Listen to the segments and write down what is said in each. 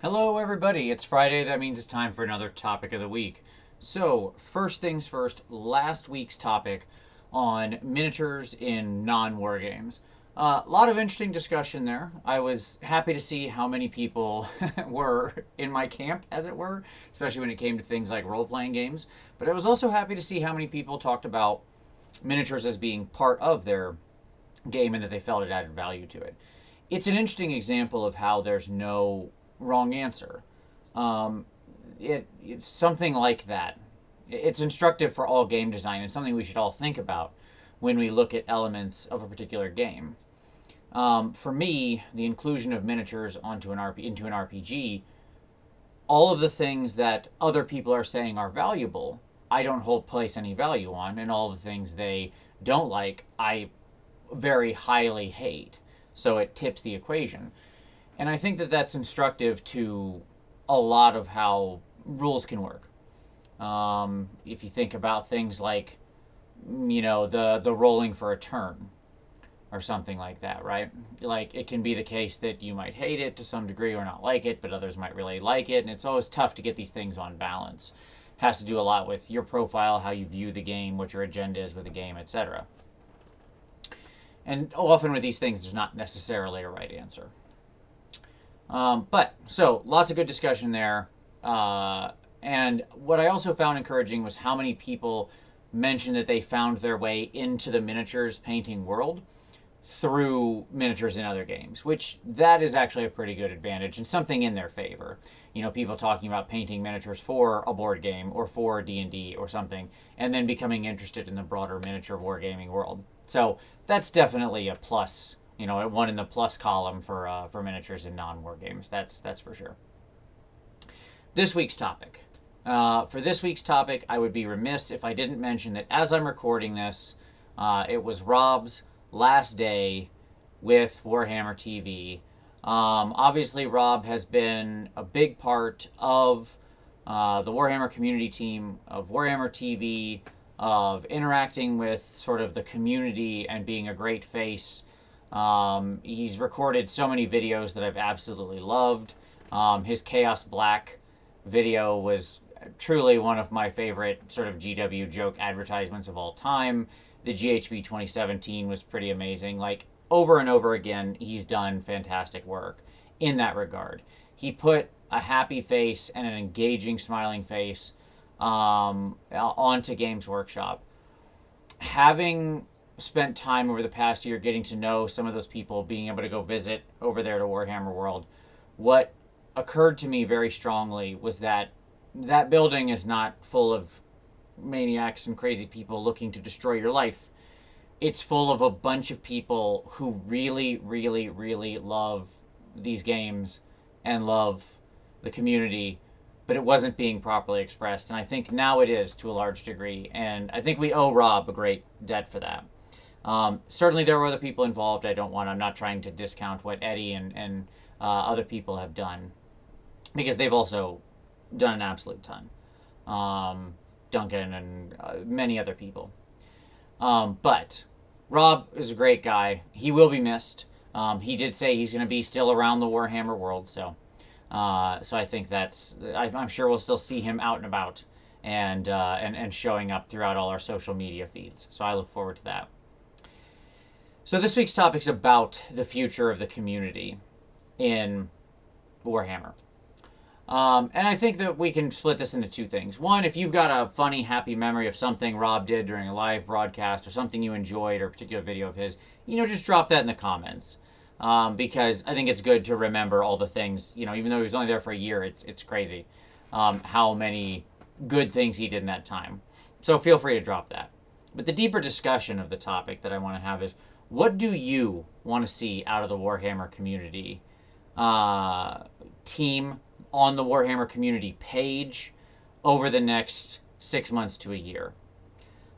Hello, everybody. It's Friday. That means it's time for another topic of the week. So, first things first, last week's topic on miniatures in non war games. A lot of interesting discussion there. I was happy to see how many people were in my camp, as it were, especially when it came to things like role playing games. But I was also happy to see how many people talked about miniatures as being part of their game and that they felt it added value to it. It's an interesting example of how there's no wrong answer. Um, it's something like that. It's instructive for all game design and something we should all think about when we look at elements of a particular game. For me, the inclusion of miniatures into an RPG, all of the things that other people are saying are valuable, I don't hold place any value on, and all the things they don't like, I very highly hate. So it tips the equation. And I think that that's instructive to a lot of how rules can work. If you think about things like, the rolling for a turn or something like that, right? Like it can be the case that you might hate it to some degree or not like it, but others might really like it, and it's always tough to get these things on balance. It has to do a lot with your profile, how you view the game, what your agenda is with the game, etc. And often with these things, there's not necessarily a right answer. So lots of good discussion there. And what I also found encouraging was how many people mentioned that they found their way into the miniatures painting world through miniatures in other games, which that is actually a pretty good advantage and something in their favor. People talking about painting miniatures for a board game or for D&D or something, and then becoming interested in the broader miniature wargaming world. So that's definitely a plus. One in the plus column for miniatures in non-war games. That's for sure. This week's topic. For this week's topic, I would be remiss if I didn't mention that as I'm recording this, it was Rob's last day with Warhammer TV. Obviously, Rob has been a big part of the Warhammer community team, of Warhammer TV, of interacting with sort of the community and being a great face. He's recorded so many videos that I've absolutely loved. His Chaos Black video was truly one of my favorite sort of GW joke advertisements of all time. The GHB 2017 was pretty amazing. Like, over and over again, he's done fantastic work in that regard. He put a happy face and an engaging, smiling face onto Games Workshop. Having spent time over the past year getting to know some of those people, being able to go visit over there to Warhammer World, what occurred to me very strongly was that that building is not full of maniacs and crazy people looking to destroy your life. It's full of a bunch of people who really, really, really love these games and love the community, but it wasn't being properly expressed. And I think now it is to a large degree. And I think we owe Rob a great debt for that. Certainly there were other people involved. I'm not trying to discount what Eddie and other people have done, because they've also done an absolute ton. Duncan and many other people. But Rob is a great guy. He will be missed. He did say he's going to be still around the Warhammer world, so I think I'm sure we'll still see him out and about and showing up throughout all our social media feeds. So I look forward to that. So this week's topic is about the future of the community in Warhammer. And I think that we can split this into two things. One, if you've got a funny, happy memory of something Rob did during a live broadcast or something you enjoyed or a particular video of his, just drop that in the comments. Because I think it's good to remember all the things, even though he was only there for a year, it's crazy how many good things he did in that time. So feel free to drop that. But the deeper discussion of the topic that I want to have is, what do you want to see out of the Warhammer community team on the Warhammer community page over the next 6 months to a year?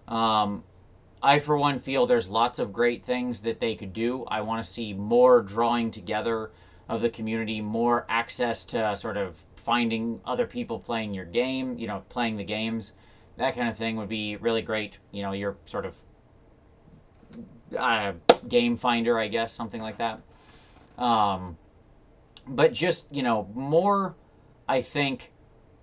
I, for one, feel there's lots of great things that they could do. I want to see more drawing together of the community, more access to sort of finding other people playing your game, playing the games. That kind of thing would be really great. Your sort of game finder, I guess, something like that. but just, more, I think,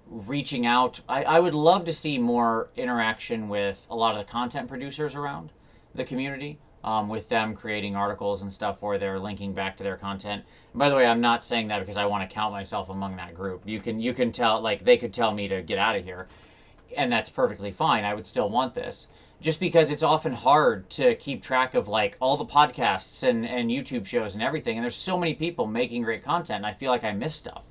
reaching out. I would love to see more interaction with a lot of the content producers around the community, with them creating articles and stuff where they're linking back to their content. And by the way, I'm not saying that because I want to count myself among that group. You can tell, like, they could tell me to get out of here, and that's perfectly fine. I would still want this. Just because it's often hard to keep track of like all the podcasts and YouTube shows and everything, and there's so many people making great content, and I feel like I miss stuff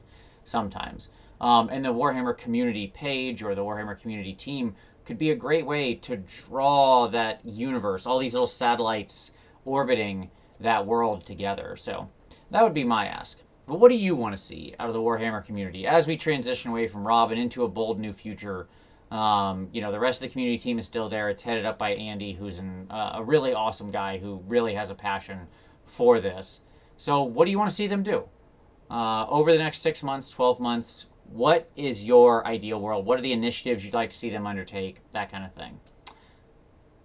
sometimes. And the Warhammer Community page or the Warhammer Community team could be a great way to draw that universe, all these little satellites orbiting that world together. So that would be my ask. But what do you want to see out of the Warhammer community as we transition away from Rob and into a bold new future? The rest of the community team is still there. It's headed up by Andy, who's a really awesome guy who really has a passion for this. So what do you want to see them do? Over the next 6 months, 12 months, what is your ideal world? What are the initiatives you'd like to see them undertake? That kind of thing.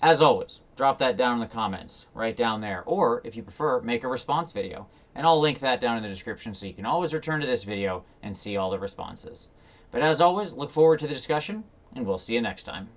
As always, drop that down in the comments, right down there. Or, if you prefer, make a response video. And I'll link that down in the description so you can always return to this video and see all the responses. But as always, look forward to the discussion, and we'll see you next time.